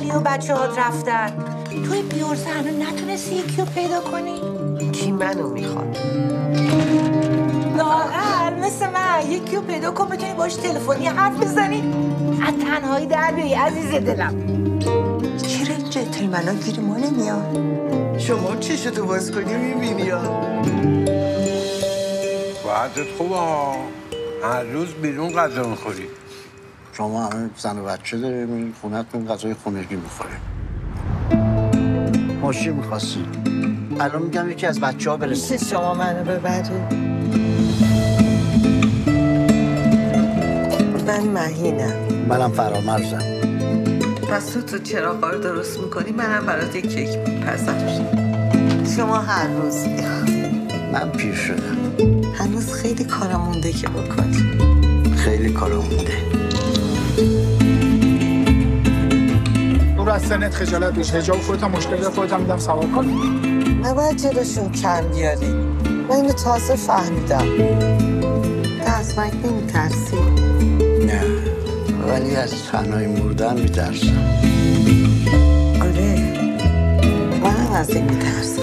خالی و بچه هات رفتن. توی بیورزه هنو نتونستی یکی رو پیدا کنی؟ کی منو میخواد؟ لاغر مثل من یکی رو پیدا کن بتونی باش تلفنی حرف بزنی. از تنهایی در بیایی عزیز دلم. چرا این جنتلمنا گیر ما نمیاد؟ شما چشتو باز کنی میبینی ها؟ وقتت خوبه ها. هر روز بیرون غذا میخوری. شما همه زن و بچه داریم این خونه‌تون غذای خونگی میخوریم. ماشین میخواستی؟ الان میگم یکی از بچه ها برسه. میشه شما منو ببری؟ من مهینم. منم فرامرزم. پس تو چراغا رو درست میکنی منم برات یک کیک میپزم. شما هر روز من پیر شدم. هنوز خیلی کارم مونده که بکنی. خیلی کارم مونده. دور از سنت خجالت بیش حجاب خودت هم مشکل خودت هم میدم سوار کن. نباید جلوشون کم بیاری. من اینو تازه فهمیدم. تو از مرگ نمیترسی؟ نه ولی از تنهایی مردن میترسم. آره من از این میترسم.